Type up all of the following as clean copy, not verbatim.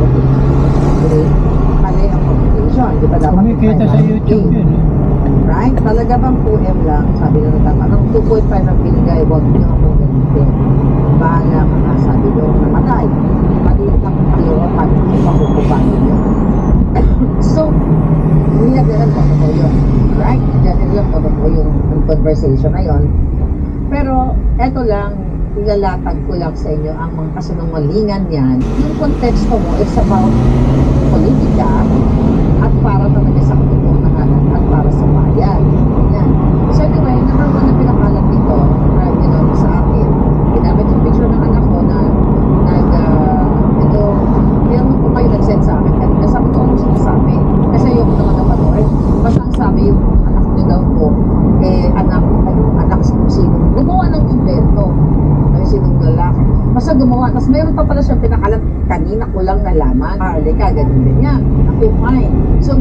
politics. Okay? Mali ang communication. Di ba dapat Kumikita sa YouTube yun. Right? Talaga bang 2M lang? Sabi na nagtatanong, 2.5 ang binigay, huwag niyo akong gamitin. Bahala ka na, sabi doon, namatay. Maliit ang kalooban, ipakukupan niyo. So, hindi na ganun po totoo yun. Right? Ganun lang po totoo yung conversation na yun. Pero, eto lang, ilalatag ko lang sa inyo ang mga kasinungalingan yan. Yung konteksto mo is about politika at para talaga sa katotohanan at para sa bayan. Yan. So anyway, number one na pinakalat dito, sa akin, ginamit yung picture ng anak ko na meron po kayo nag-send sa akin. Kanina sabi ko anong sinasabi. Kasi yung naman napanood, basta ang sabi yung anak niyo daw po, anak sino. Gumawa ng invento. Sinong lalaki. Basta gumawa. Tapos meron pa pala siyang pinakalat. Kanina ko lang nalaman. Halika, ganun din yan. Okay, fine. So,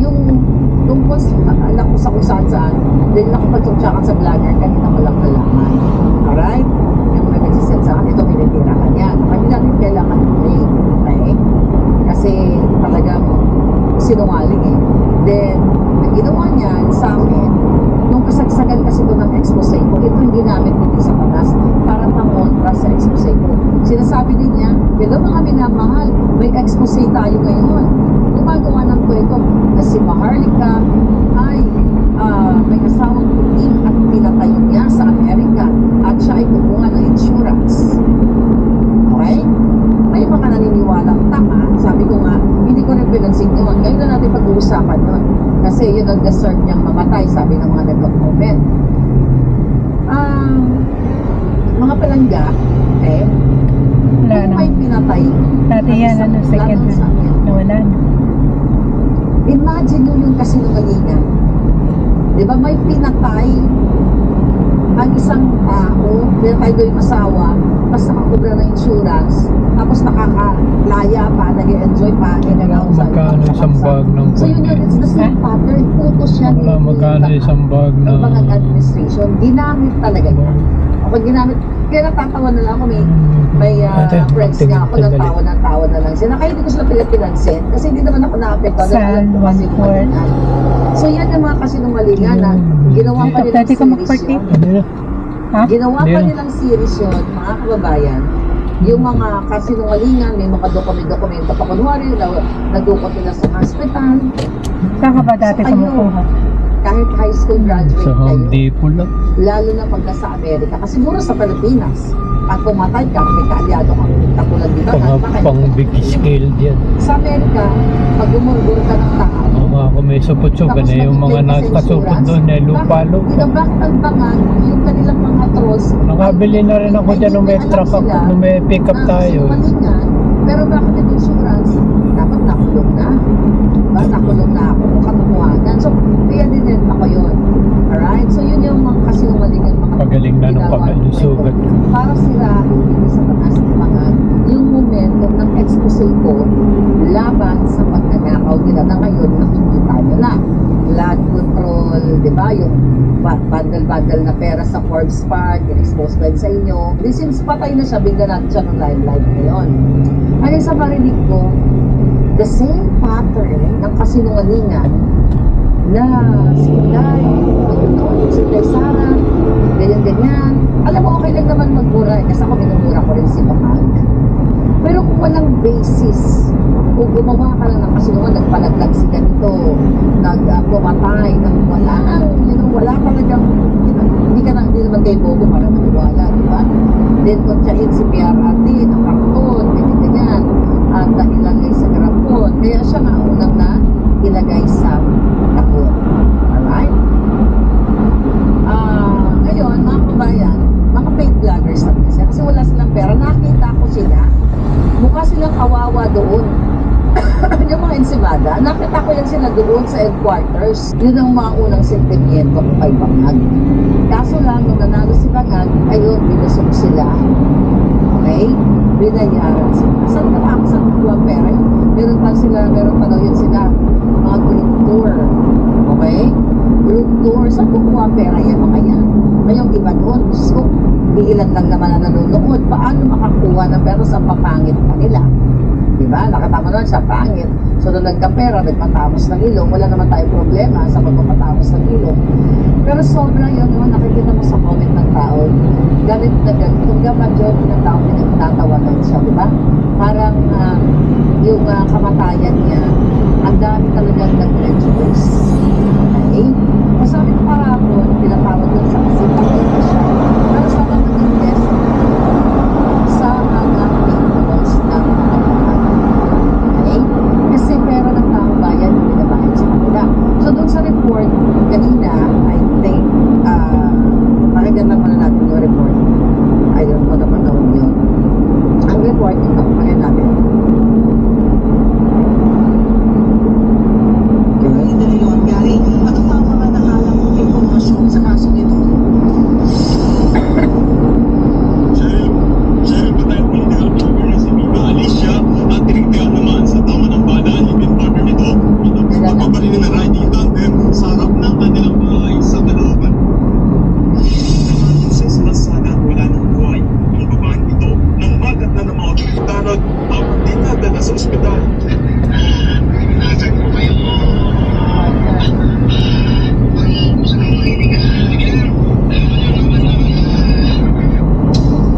yung tungkol sa anak ko sa kung saan, din nakapagtutsakan sa vlogger, kanina ko lang nalaman. Alright? Yung may nagsisend sa akin, ito pinitira ka niya. Hindi natin kailangan i-play. Okay? Kasi talagang sinungaling eh. Then, ang ginawa niyan sa amin, nung kasagsagan kasi doon ng expose ko, ito yung ginamit din sa panas para pangontra sa expose ko. Sinasabi din niya, hello mga minamahal, may expose tayo ngayon. Gumagawa ng kwento na si Maharlika ay may asawang puting at pinatay niya sa Amerika at siya ay kumuha ng insurance. Okay? May mga naniniwalang tama. Sabi ko nga, hindi ko rin pinansing yun. Ngayon na natin pag-uusapan yun. Kasi yun ang deserve niyang mamatay, sabi ng mga nag-comment. Mga palangga, kung may pinatay, dati yan, second hand, nawala na. Imagine nyo yung kasinungalingan. Di ba may pinatay ang isang tao, pinatay doon yung asawa, tapos nakakubra ng insurance, tapos nakakalaya pa, nag-enjoy pa, Magkano isang bag ng so yun yun, it's the same pattern. Putos yan. Wala, magkano isang bag ng mga administration. Ginamit talaga yan. Kapag ginamit, kaya natatawa na lang ako, may friends nga ako, natawa na lang sila. Kaya hindi ko sila pinansin, kasi hindi naman ako na-apekto. So yan yung mga kasinungalingan na ginawa pa nilang series yun. Ginawa pa nilang series yun, mga kababayan. Yung mga kasinungalingan, may mga dokumento pa. Kunwari, nagdukot nila sa hospital. Saan ka ba dati kumukuha? Kahit high school graduate sa Home kayo, Depot lang. lalo na pag nasa Amerika, kasi siguro sa Pilipinas, at pumatay ka, may kaalyado kang katulad dito, Pang big scale yan. sa Amerika, pag gumurgur ka ng tao, Mga kung may supot-supot na yung mga nakasupot doon na lupa-lupa. bakit ang bangan, yung kanilang mga trolls, Nakabili na rin ako dyan nung may truck up, nung may pick up tayo. Pero bakit yung insurance? Dapat nakulong na. Diba? Nakulong na ako kung katukuhanan. So, kaya din ako yun. Alright? So, yun yung mga kasinungalingan mga Pagaling na nung yung sugat. para sirain hindi sa taas ng mga yung momentum ng expose ko laban sa pagnanakaw nila na ngayon nakikita nyo na. Blood control, di ba? Yung bundle-bundle na pera sa Forbes Park, in-expose ba sa inyo? Since patay na siya, bigla natin siya ng live ngayon. Ano sa marinig ko, the same pattern ng kasinungalingan na si Inday, si Inday Sara, ganyan-ganyan. Alam mo, okay lang naman magmura kasi ako minumura ko rin si Bahag. Pero kung walang basis, kung gumawa ka lang ng kasinungalingan, nagpalaglag si ganito, nagpumatay, wala talagang, hindi naman kayo bobo para maniwala, di ba? Then, kutsahin si PRRT, ng karton, ganyan-ganyan, at ilagay sa karapon. Kaya siya nga unang na ilagay sa takot. Alright? Ngayon, mga kabayan, mga paid vloggers natin kasi wala silang pera. Nakita ko sila, mukha silang kawawa doon. Yung mga ensibada, nakita ko yan sila doon sa headquarters. Yun ang mga unang sentimiento ko kay Bangag. Kaso lang, nung nanalo si Bangag, ayun, binusog sila. Okay? Binayaran sila. Saan ka ba? Saan ka ang pera? Meron pa daw yun sila. Mga group tour. Okay? Group tour. Saan kukuha ang pera? Yan mga yan. Ngayong iba doon, so, iilan lang naman na nanonood. Paano makakuha ng pera sa papangit pa nila? Diba? Nakatama naman siya, pangit. So, nung nagkapera, nagpatapos ng ilong, wala naman tayong problema sa pagpapatapos ng ilong. Pero sobrang yun, naman nakikita mo sa comment ng tao, ganit na ganit. Kung joke ng tao, pinagtatawanan siya, diba? Parang yung kamatayan niya, ang dami talagang nag-prejudice. Okay? Masabi ko kahapon, pinatawag ko sa kasita ko siya. Pero sa mga nag-invest sa mga maintenance ng mga bahay. Okay? Kasi pera ng taong bayan yung binabayad sa kanila. So doon sa report, kanina, I think, pakinggan lang muna natin yung report. I don't know na panahon yun. Ang report, ito, pakinggan natin. At ang mga nakalang impormasyon sa kaso nito. Sheriff, patay po ni Alcover na si Mima Alicia at tinigtigan naman sa tama ng bala ni main partner nito. Matapos pagpabalili ng riding tandem sa harap ng kanilang bahay sa Caloocan. Naman sa Salasada wala ng buhay. Ang babaeng ito nang magat na ng mga otoridad at dinadala sa ospital. Nasaan po kayo?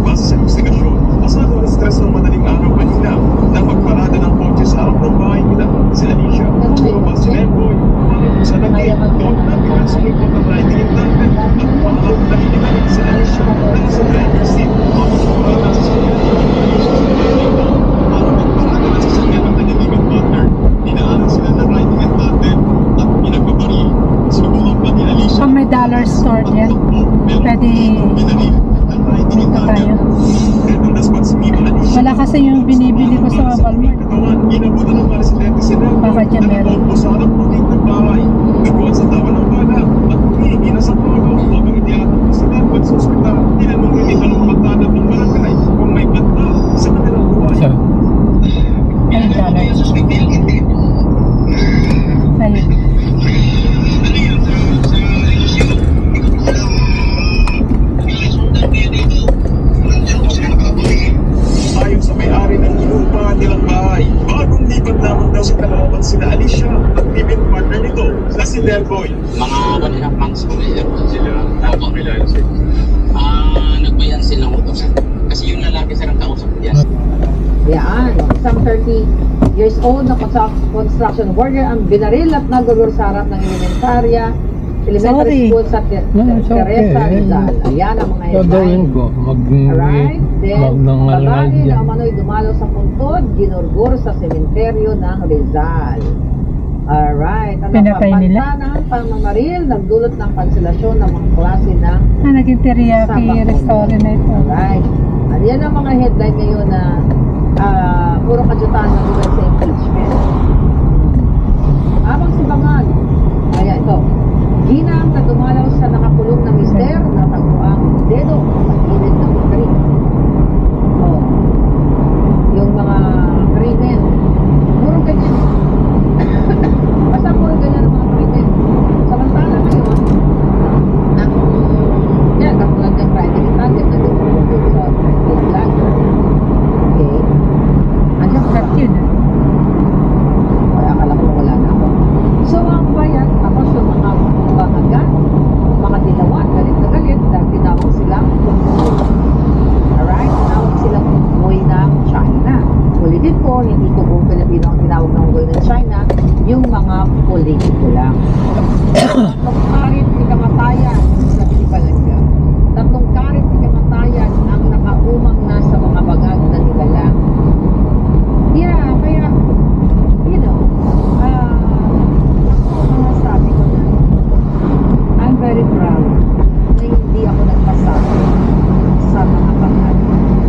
Base sa investigasyon, pasado alas 3 ng madaling araw kanina nang magparada ng kotse sa harap ng bahay nila si Alicia. Lumabas si Lemboy, pangit sa lagi, doon na biglang sumipot ang riding in tandem at umaharap na hinigalit si Alicia na sa driver's seat. Habang parada sa sasakyan parang magparada na sa sasakyan ng kanyang living partner. Dinaanan sila ng riding in tandem at pinagbabaril. Sinubukan pa ni Alicia. Kung may dollar store yan, pwede dito tayo. Wala kasi yung binibili ko sa Walmart. Baka dyan meron. Nagbuwan sa tawa ng bala at humihingi na sa tulong habang itiatak ko si Nelbert sa ospital. Tinanong yung itanong magtanap ng barangay kung may banta sa kanilang buhay. So, Ay, dollar. Ayun. Ayon sa may-ari ng inuupahan nilang bahay, bagong lipat lamang daw sa Caloocan sina Alicia at living partner nito na si Delboy. Mga kanina months ko na sila. Opo. Nagbayan silang utos. Kasi yung lalaki silang kausap ko yan. Yan, isang 30 years old na construction worker ang binaril at nagugol sa harap ng elementary school sa No, it's okay. Teresa Rizal. Ayan ang mga gagawin headline. ko. Alright, then, Magnangalal babae na dyan. umano'y dumalo sa puntod, ginurgur sa sementeryo ng Rizal. Alright, ano pa? Pinatay nila? Pantanang pamamaril, nagdulot ng kanselasyon ng mga klase ng Naging teriyaki Sabak. restaurant na ito. Alright. At yan ang mga headline ngayon na puro kajutan ng US sa impeachment. Habang si Bangag, kaya ito, ginang na dumalaw sa nakakulong na mister na tagpuang dedo sa gilid ng bakery. Oh. Yung mga krimen, puro ganyan. Basta puro ganyan ang mga krimen. Samantala ngayon, yan, katulad ng Friday the 13th na dumulong sa Friday Vlogger. Okay. Andiyan ka. At yun. Ay, akala ko wala na ako. So, ang bayan, tapos yung mga bangagan, mga dilawan, galit na galit, dahil tinawag silang umuwi. Alright? Tinawag silang umuwi ng China. Ulitin ko, hindi ko buong Pilipino ang tinawag ng umuwi ng China, yung mga politiko lang. Tatlong karit ni kamatayan, sabi ni Palanga. Tatlong karit ni kamatayan ang nakaumang na sa mga bangag na nilalang. Yeah, kaya, you know, ako masasabi ko na, I'm very proud na hindi ako nagpasa sa mga bangag.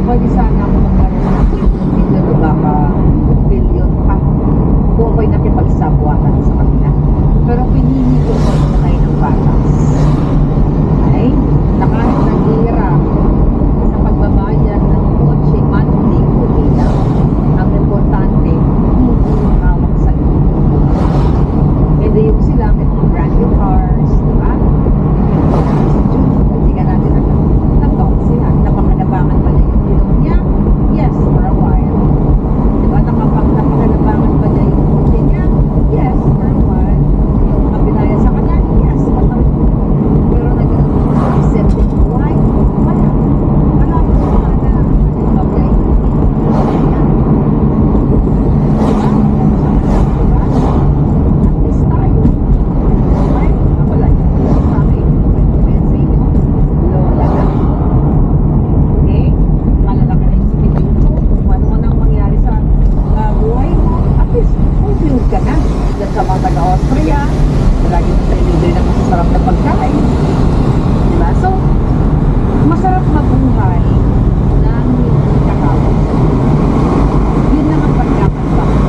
Pwede sana ako magkaroon ng billion o baka billion pa kung ako'y nakipagsabwatan sa kanila. Pero pinili ko ko na ng batas. Okay? Na kahit naghihirap sa pagbabayad ng kotse monthly o bilang, ang importante, hindi hawak sa iyo. Hindi yung sila, may mga brand new cars, diba? Hindi ka natin nag-talk sila. Napakanabangan ba niya yung ilong niya? Yes, for a while. Diba? Nakapag sumunod ka na. Diyan sa mga taga-Austria, lagi mo sa libre ng masasarap na pagkain. Diba? So, masarap mabuhay na hindi kakawin. Yun lang ang pagkakasama.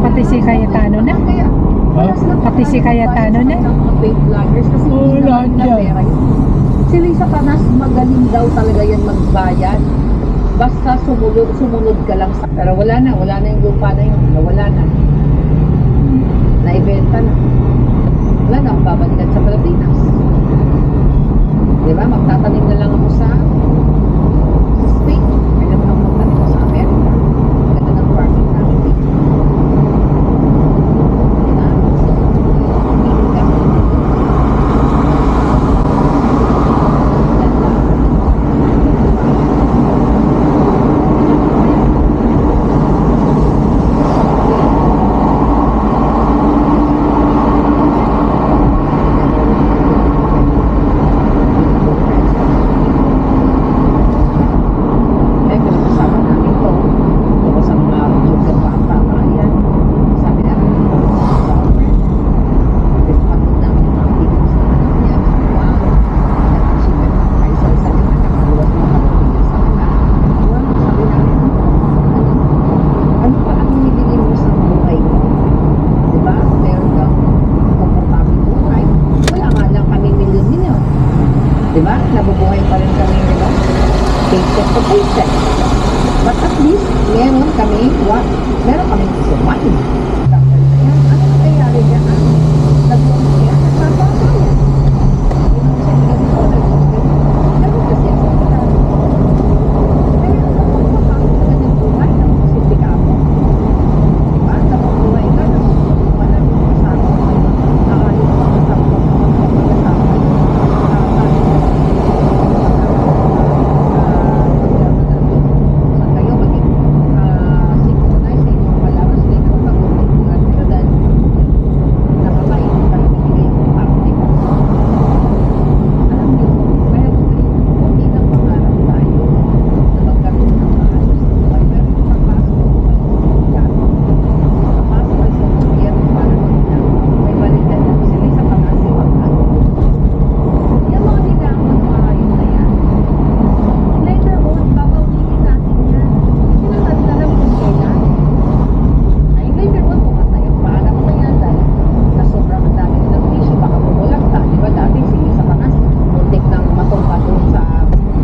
Pati si Cayetano na. Pati si Cayetano na. Kasi Oo, hindi lahat naman na yan. pera yun. Si Lisa Panas, magaling daw talaga yan magbayad. Basta sumunod ka lang sa... Pero wala na yung lupa na yun. Wala na. Naibenta na. Wala na akong babalikan sa Pilipinas. Diba? Magtatanim na lang ako sa Spain. Kaya naman ako magtanim ko sa Amerika. Ganda ng farming namin dito. Diba? Hindi ka. Eh, kasama namin to. Tapos ang mga joke ng bata, ayan. Sabi na, pagod namin yung mga videos na ano niya. Wow. Nag-achievement ng kaisa-isa din na nakaluwas mo kapatid sa kanila. Wow, sabi namin, ano pa ang hinihingin mo sa buhay mo? Diba? Meron kang komportable buhay. Wala nga lang kami milyon-milyon. Diba? Nabubuhay pa rin kami, diba? Paycheck to paycheck. But at least, meron kami survive. Tapos na yan, ano nangyayari dyan? Nag-loan siya, nagpapabayan. Yun ang sabi ko, nag-loan kasi ako na. Kaya napapapakakot ka ng buhay, napapasimpi ka mo. Diba? Napabuhay ka, wala mo kasama mo. Nakayos mo kasama mo.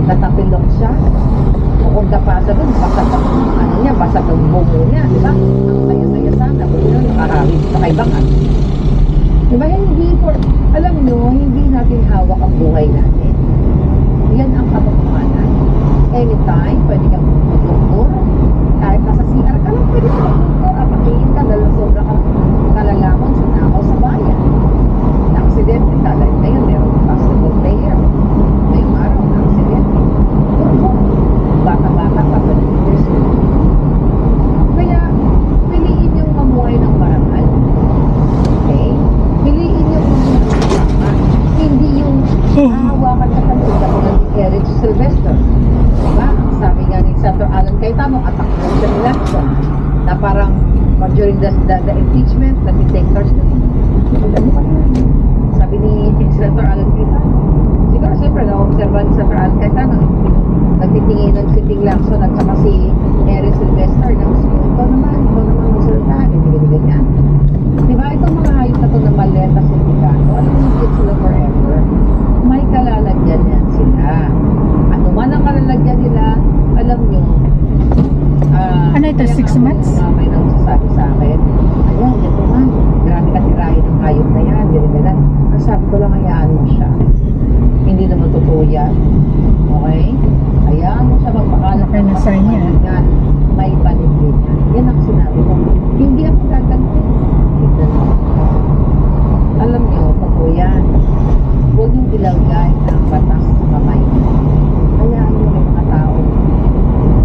Natapilok siya. Pupunta pa sa doon, basag ang bumo niya, di ba? Ang saya-saya sana, kung yun, nakahawig sa kaibangan. Di ba? Alam nyo, hindi natin hawak ang buhay natin. Yan ang katotohanan. Anytime, pwede kang mag-doktor. Kahit nasa CR ka lang, pwede kang mag-doktor. Apakiin ka, dahil sobra kang kalalaman sa nakaw sa bayan. Na-aksidente ka, dahil ngayon, meron possible player. Ngayong araw, na-aksidente. Bata-bata pa, 20 years old. Kaya, piliin yung mamuhay ng marangal. Okay? Piliin yung mamuhay ng tama. Hindi yung hahawakan ka kanila ko ng Eric Sylvester. Diba? Ang sabi nga ni Senator Alan Cayetano, attack ng the election. Na parang during the impeachment, nag-take charge na After 6 months? May nagsasabi sa akin, ayan, ito man, grabe ka tirahin ng hayop na yan, ganyan. Ang sabi ko lang, hayaan mo siya. Hindi naman totoo yan. Okay? Hayaan mo siya magpakalat Okay na sa niya. yan. May panigin yan. Yan ang sinabi ko. Hindi ako gaganti. Tignan mo. Alam niyo, totoo yan. Huwag niyong ilagay ng batas sa kamay. Hayaan mo may mga tao.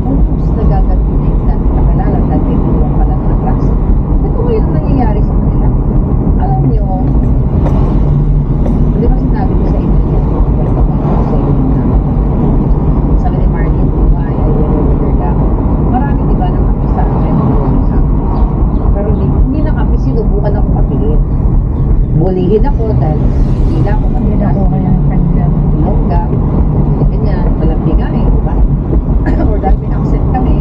Almost nagaganti na yung dati kakilala dahil may buwan pala ng atras. Ito mo yung nangyayari sa kanila. Alam niyo, di ba sinabi ko sa inyo, wala pa pa ako sa inyo na sabi ni Marlene, buhay ay wala. Marami di ba nang kapi sa akin, pero hindi nakapi, sinubukan ako kapihin. Bulihin ako dahil hindi na ako Hindi na matigas. ako kaya ng kanya. Longga, ganyan, malaki nga eh, di ba? Or dahil may accent kami,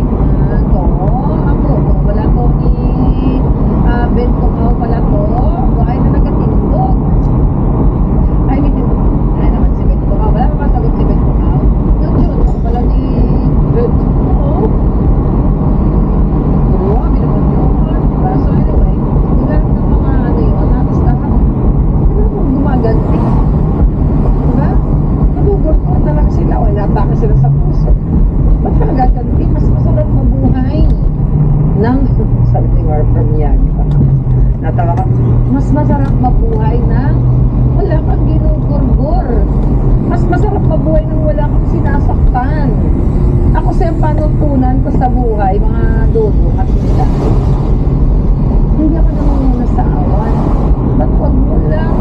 wala to ni Bento Mau, wala to, buhay na nagatindog. Ay, naman si Bento Mau, wala pa sagot si Bento Mau. Yun, wala ni Bento Mau. Grabe naman yun, diba? So anyway, nilahat ng mga ano yun, tapos lahat, ano kung gumaganti? Diba? Nagugurtor na lang sila, o inatake sila sa puso. Ba't ka gaganti? Mas masarap mabuhay ng something or from yan. Natawa ka. Mas masarap mabuhay ng wala kang ginugurgur. Mas masarap mabuhay ng wala kang sinasaktan. Ako sa panutunan ko sa buhay, mga dodo at nila. Hindi ako namang muna sa awan. Ba't wag mo lang